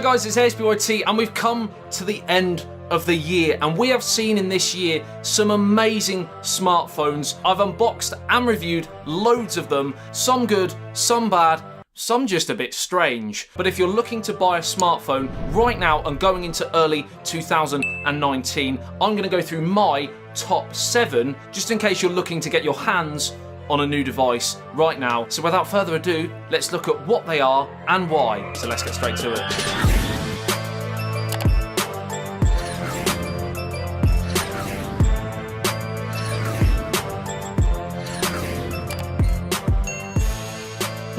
guys, it's ASBYT and we've come to the end of the year, and we have seen in this year some amazing smartphones. I've unboxed and reviewed loads of them, some good, some bad, some just a bit strange. But if you're looking to buy a smartphone right now and going into early 2019, I'm going to go through my top 7 just in case you're looking to get your hands on a new device right now. So without further ado, let's look at what they are and why. So let's get straight to it.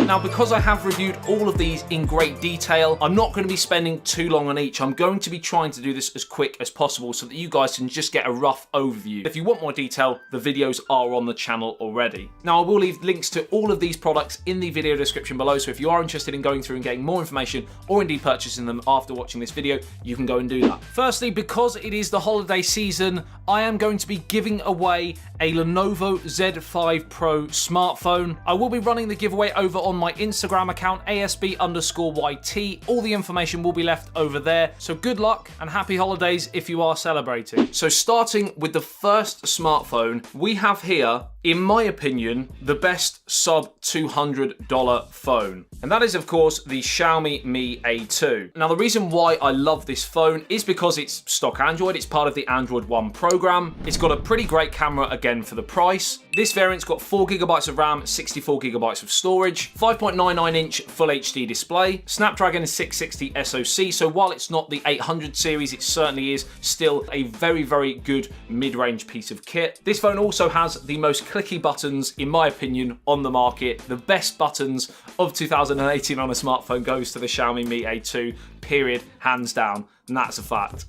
Now, because I have reviewed all of these in great detail, I'm not going to be spending too long on each. I'm going to be trying to do this as quick as possible so that you guys can just get a rough overview. If you want more detail, the videos are on the channel already. Now, I will leave links to all of these products in the video description below, so if you are interested in going through and getting more information or indeed purchasing them after watching this video, you can go and do that. Firstly, because it is the holiday season, I am going to be giving away a Lenovo Z5 Pro smartphone. I will be running the giveaway over on my Instagram account, ASB_YT. All the information will be left over there. So good luck and happy holidays if you are celebrating. So starting with the first smartphone, we have here, in my opinion, the best sub $200 phone. And that is, of course, the Xiaomi Mi A2. Now, the reason why I love this phone is because it's stock Android. It's part of the Android One program. It's got a pretty great camera, again, for the price. This variant's got 4GB of RAM, 64GB of storage, 5.99-inch Full HD display, Snapdragon 660 SoC, so while it's not the 800 series, it certainly is still a very, very good mid-range piece of kit. This phone also has the most clicky buttons, in my opinion, on the market. The best buttons of 2018 on a smartphone goes to the Xiaomi Mi A2, period, hands down, and that's a fact.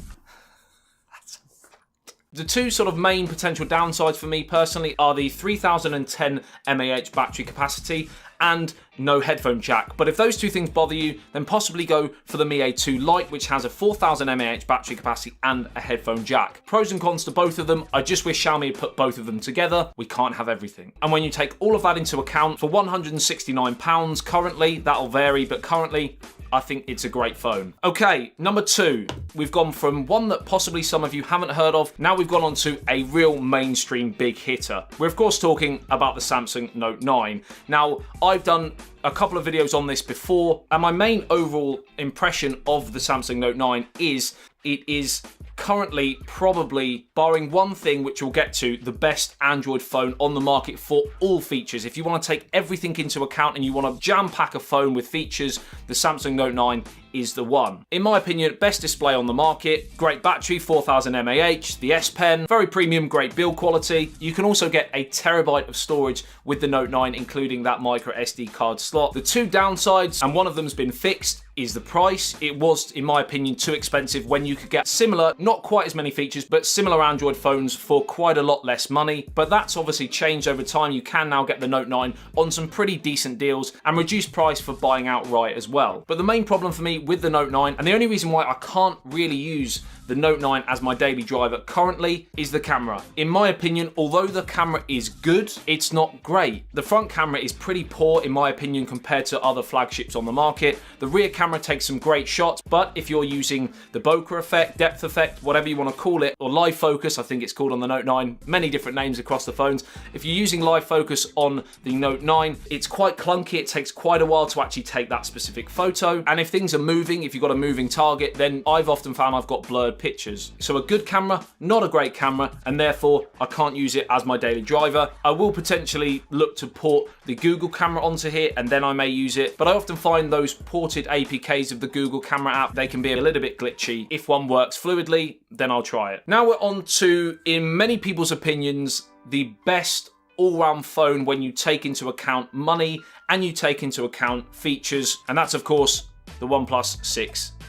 The two sort of main potential downsides for me personally are the 3010 mAh battery capacity and no headphone jack. But if those two things bother you, then possibly go for the Mi A2 Lite, which has a 4000 mAh battery capacity and a headphone jack. Pros and cons to both of them. I just wish Xiaomi had put both of them together. We can't have everything. And when you take all of that into account, for £169 currently, that'll vary, but currently, I think it's a great phone. Okay, number 2. We've gone from one that possibly some of you haven't heard of. Now we've gone on to a real mainstream big hitter. We're of course talking about the Samsung Note 9. Now, I've done a couple of videos on this before, and my main overall impression of the Samsung Note 9 is it is currently probably, barring one thing which we'll get to, the best Android phone on the market for all features. If you want to take everything into account and you want to jam-pack a phone with features, the Samsung Note 9 is the one. In my opinion, best display on the market, great battery, 4000 mAh, the S Pen, very premium, great build quality. You can also get a terabyte of storage with the Note 9, including that micro SD card slot. The two downsides, and one of them's been fixed, is the price. It was, in my opinion, too expensive when you could get similar, not quite as many features, but similar Android phones for quite a lot less money. But that's obviously changed over time. You can now get the Note 9 on some pretty decent deals and reduced price for buying outright as well. But the main problem for me with the Note 9, and the only reason why I can't really use the Note 9 as my daily driver currently, is the camera. In my opinion, although the camera is good, it's not great. The front camera is pretty poor, in my opinion, compared to other flagships on the market. The rear camera takes some great shots, but if you're using the bokeh effect, depth effect, whatever you want to call it, or live focus, I think it's called on the Note 9, many different names across the phones. If you're using live focus on the Note 9, it's quite clunky. It takes quite a while to actually take that specific photo. And if things are moving, if you've got a moving target, then I've often found I've got blurred pictures. So a good camera, not a great camera, and therefore I can't use it as my daily driver. I will potentially look to port the Google camera onto here and then I may use it, but I often find those ported APKs of the Google camera app, they can be a little bit glitchy. If one works fluidly, then I'll try it. Now we're on to, in many people's opinions, the best all-round phone when you take into account money and you take into account features, and that's of course the OnePlus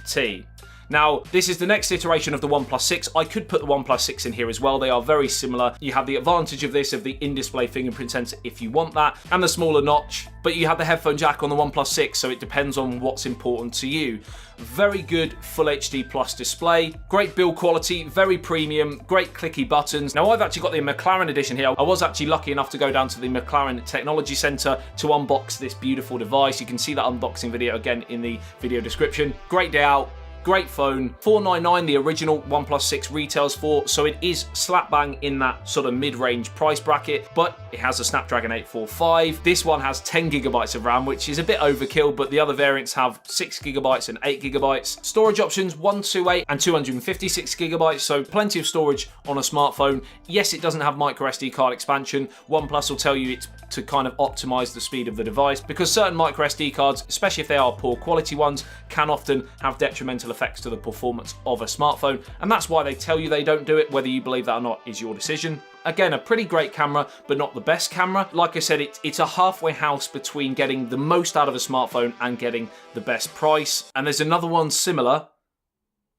6T. Now, this is the next iteration of the OnePlus 6. I could put the OnePlus 6 in here as well. They are very similar. You have the advantage of this, of the in-display fingerprint sensor if you want that, and the smaller notch, but you have the headphone jack on the OnePlus 6, so it depends on what's important to you. Very good Full HD Plus display, great build quality, very premium, great clicky buttons. Now, I've actually got the McLaren edition here. I was actually lucky enough to go down to the McLaren Technology Center to unbox this beautiful device. You can see that unboxing video again in the video description. Great day out, great phone. $499 the original OnePlus 6 retails for, so it is slap bang in that sort of mid-range price bracket, but it has a Snapdragon 845. This one has 10 gigabytes of RAM, which is a bit overkill, but the other variants have 6 gigabytes and 8 gigabytes. Storage options, 128 and 256 gigabytes, so plenty of storage on a smartphone. Yes, it doesn't have micro SD card expansion. OnePlus will tell you it's to kind of optimize the speed of the device, because certain micro SD cards, especially if they are poor quality ones, can often have detrimental effects to the performance of a smartphone, and that's why they tell you they don't do it. Whether you believe that or not is your decision. Again, a pretty great camera, but not the best camera. Like I said, it's a halfway house between getting the most out of a smartphone and getting the best price. And there's another one similar,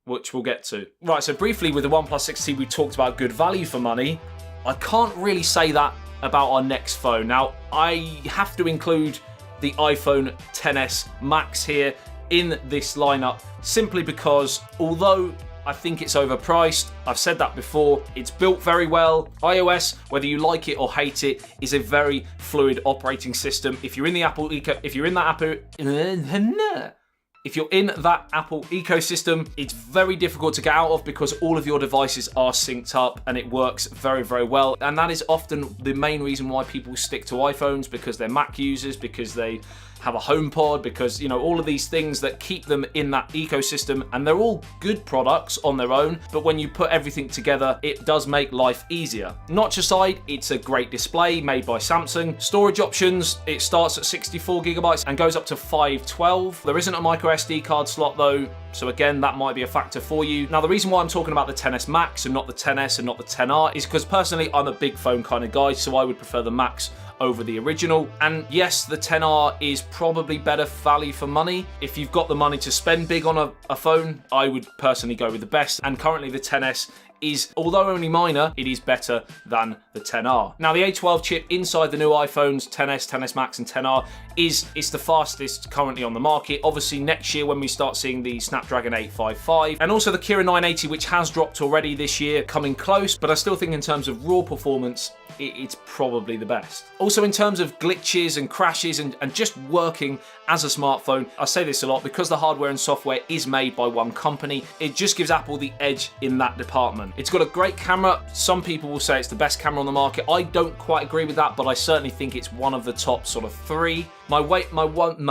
which we'll get to. Right, so briefly with the OnePlus 6T, we talked about good value for money. I can't really say that about our next phone. Now, I have to include the iPhone XS Max here in this lineup, simply because although I think it's overpriced, I've said that before, it's built very well. iOS, whether you like it or hate it, is a very fluid operating system. If you're in that Apple ecosystem, it's very difficult to get out of, because all of your devices are synced up and it works very, very well. And that is often the main reason why people stick to iPhones, because they're Mac users, because they have a HomePod, because, you know, all of these things that keep them in that ecosystem, and they're all good products on their own, but when you put everything together, it does make life easier. Notch aside, it's a great display made by Samsung. Storage options, it starts at 64 gigabytes and goes up to 512. There isn't a micro SD card slot though, so again, that might be a factor for you. Now, the reason why I'm talking about the XS Max and not the XS and not the XR is because personally, I'm a big phone kind of guy, so I would prefer the Max over the original. And yes, the XR is probably better value for money. If you've got the money to spend big on a phone, I would personally go with the best. And currently the XS is, although only minor, it is better than the XR. Now, the A12 chip inside the new iPhones, XS, XS Max and XR, is the fastest currently on the market. Obviously, next year when we start seeing the Snapdragon 855, and also the Kirin 980, which has dropped already this year, coming close, but I still think in terms of raw performance, it's probably the best. Also, in terms of glitches and crashes and just working as a smartphone, I say this a lot, because the hardware and software is made by one company, it just gives Apple the edge in that department. It's got a great camera. Some people will say it's the best camera on the market. I don't quite agree with that, but I certainly think it's one of the top sort of three. My one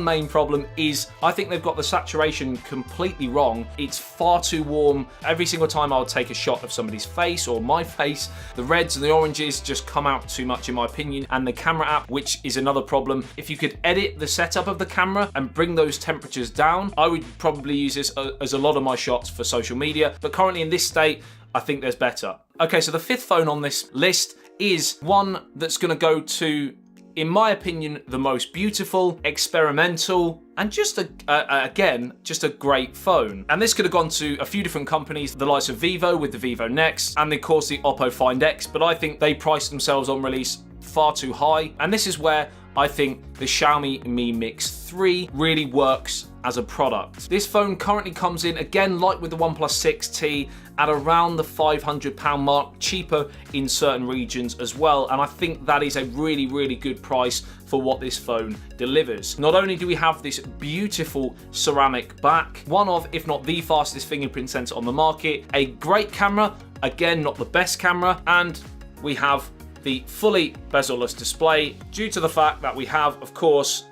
main problem is I think they've got the saturation completely wrong. It's far too warm. Every single time I would take a shot of somebody's face or my face, the reds and the oranges just come out too much in my opinion. And the camera app, which is another problem. If you could edit the setup of the camera and bring those temperatures down, I would probably use this as a lot of my shots for social media. But currently in this state, I think there's better. Okay, so the fifth phone on this list is one that's going to go to, in my opinion, the most beautiful, experimental, and just a great phone. And this could have gone to a few different companies, the likes of Vivo with the Vivo Nex, and of course the Oppo Find X, but I think they priced themselves on release far too high. And this is where I think the Xiaomi Mi Mix 3 really works as a product. This phone currently comes in, again, like with the OnePlus 6T, at around the £500 mark, cheaper in certain regions as well. And I think that is a really, really good price for what this phone delivers. Not only do we have this beautiful ceramic back, one of, if not the fastest fingerprint sensor on the market, a great camera, again, not the best camera, and we have the fully bezel-less display due to the fact that we have, of course,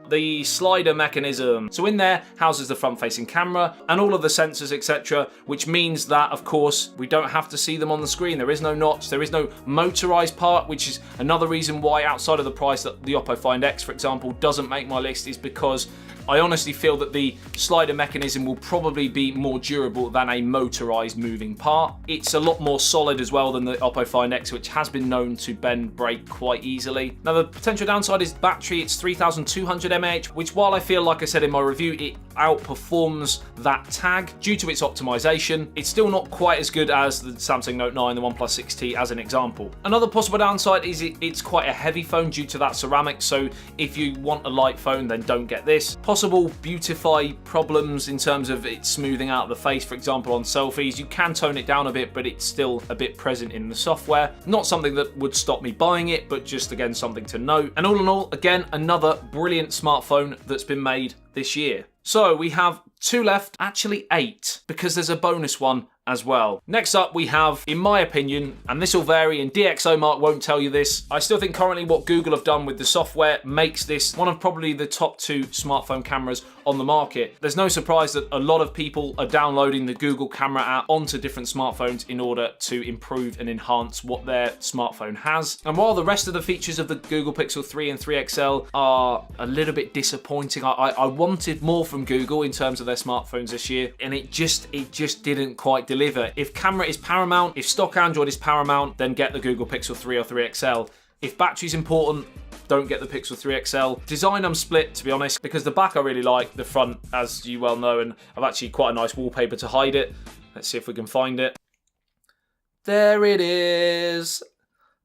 the slider mechanism. So in there houses the front-facing camera and all of the sensors, etc., which means that, of course, we don't have to see them on the screen. There is no notch, there is no motorized part, which is another reason why, outside of the price, that the Oppo Find X, for example, doesn't make my list, is because I honestly feel that the slider mechanism will probably be more durable than a motorized moving part. It's a lot more solid as well than the Oppo Find X, which has been known to bend break quite easily. Now, the potential downside is battery. It's 3200 mAh, which, while I feel, like I said in my review, it outperforms that tag due to its optimization, it's still not quite as good as the Samsung Note 9, the OnePlus 6T as an example. Another possible downside is it's quite a heavy phone due to that ceramic, so if you want a light phone, then don't get this. Possible beautify problems in terms of it smoothing out the face, for example, on selfies. You can tone it down a bit, but it's still a bit present in the software. Not something that would stop me buying it, but just, again, something to note. And all in all, again, another brilliant smartphone smartphone that's been made this year. So we have 2 left, actually 8, because there's a bonus one as well. Next up we have, in my opinion, and this will vary and DxOMark won't tell you this, I still think currently what Google have done with the software makes this one of probably the top 2 smartphone cameras on the market. There's no surprise that a lot of people are downloading the Google camera app onto different smartphones in order to improve and enhance what their smartphone has. And while the rest of the features of the Google Pixel 3 and 3 XL are a little bit disappointing, I wanted more from Google in terms of their smartphones this year, and it just didn't quite deliver. If camera is paramount, if stock Android is paramount, then get the Google Pixel 3 or 3 XL. If battery's important, don't get the Pixel 3 XL. Design, I'm split, to be honest, because the back I really like, the front, as you well know, and I've actually quite a nice wallpaper to hide it. Let's see if we can find it. There it is.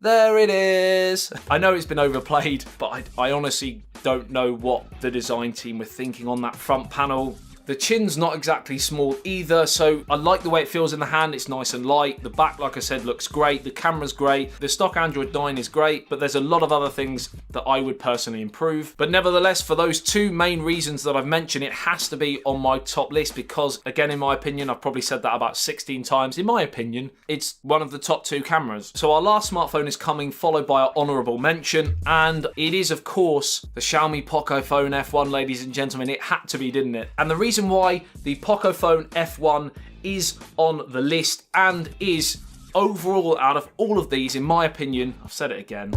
There it is. I know it's been overplayed, but I honestly don't know what the design team were thinking on that front panel. The chin's not exactly small either, so I like the way it feels in the hand. It's nice and light. The back, like I said, looks great. The camera's great. The stock Android 9 is great, but there's a lot of other things that I would personally improve. But nevertheless, for those 2 main reasons that I've mentioned, it has to be on my top list because, again, in my opinion, I've probably said that about 16 times. In my opinion, it's one of the top 2 cameras. So our last smartphone is coming, followed by our honourable mention, and it is, of course, the Xiaomi Pocophone F1, ladies and gentlemen. It had to be, didn't it? And the reason why the Pocophone F1 is on the list and is overall, out of all of these, in my opinion, I've said it again,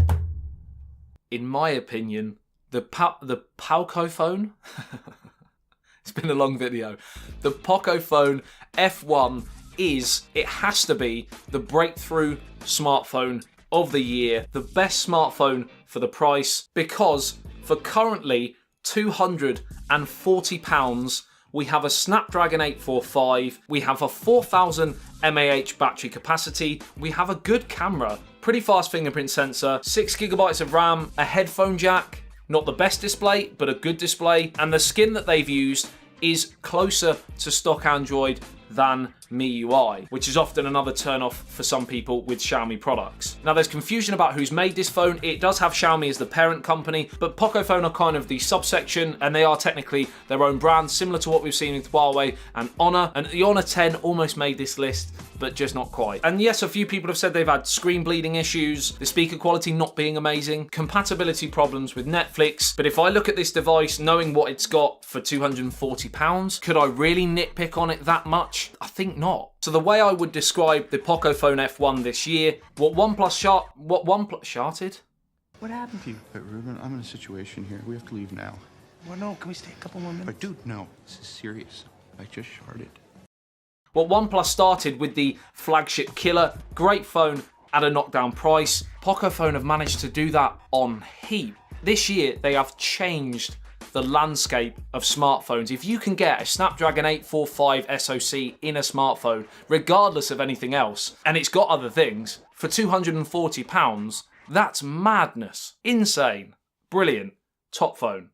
in my opinion, the Pocophone, it's been a long video, the Pocophone F1 it has to be the breakthrough smartphone of the year, the best smartphone for the price, because for currently £240, we have a Snapdragon 845, we have a 4000 mAh battery capacity, we have a good camera, pretty fast fingerprint sensor, 6GB of RAM, a headphone jack, not the best display, but a good display, and the skin that they've used is closer to stock Android than MIUI, which is often another turn-off for some people with Xiaomi products. Now, there's confusion about who's made this phone. It does have Xiaomi as the parent company, but Pocophone are kind of the subsection, and they are technically their own brand, similar to what we've seen with Huawei and Honor. And the Honor 10 almost made this list, but just not quite. And yes, a few people have said they've had screen bleeding issues, the speaker quality not being amazing, compatibility problems with Netflix. But if I look at this device, knowing what it's got for £240, could I really nitpick on it that much? I think not. So the way I would describe the Pocophone F1 this year, what OnePlus sharted? What happened to you? But Ruben, I'm in a situation here. We have to leave now. Well, no, can we stay a couple more minutes? But dude, no, this is serious. I just sharded. Well, OnePlus started with the flagship killer, great phone at a knockdown price. Pocophone have managed to do that on heap. This year, they have changed the landscape of smartphones. If you can get a Snapdragon 845 SoC in a smartphone, regardless of anything else, and it's got other things, for £240, that's madness. Insane. Brilliant. Top phone.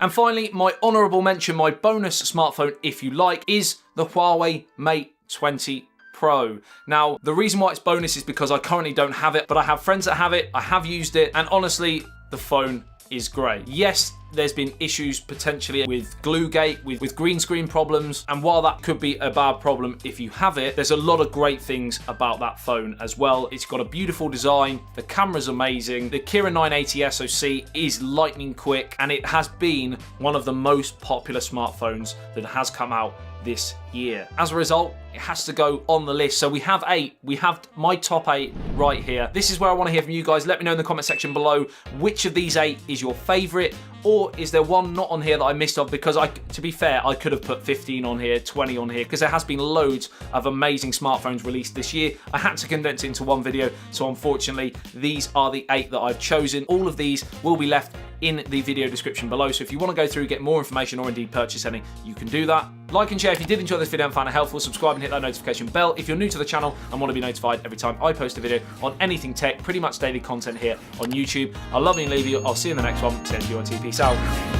And finally, my honourable mention, my bonus smartphone, if you like, is the Huawei Mate 20 Pro. Now, the reason why it's bonus is because I currently don't have it, but I have friends that have it, I have used it, and honestly, the phone is great. Yes, there's been issues potentially with Gluegate, with green screen problems, and while that could be a bad problem if you have it, there's a lot of great things about that phone as well. It's got a beautiful design, the camera's amazing, the Kirin 980 SoC is lightning quick, and it has been one of the most popular smartphones that has come out this year. As a result, it has to go on the list. So we have 8. We have my top 8 right here. This is where I want to hear from you guys. Let me know in the comment section below which of these 8 is your favorite, or is there one not on here that I missed off? Because to be fair, I could have put 15 on here, 20 on here, because there has been loads of amazing smartphones released this year. I had to condense it into one video, so unfortunately, these are the 8 that I've chosen. All of these will be left in the video description below, so if you want to go through, get more information, or indeed purchase any, you can do that. Like and share if you did enjoy this video and found it helpful. Subscribe and hit that notification bell if you're new to the channel and want to be notified every time I post a video on anything tech. Pretty much daily content here on YouTube. I love you and leave you. I'll see you in the next one. Send you on TP. Peace out.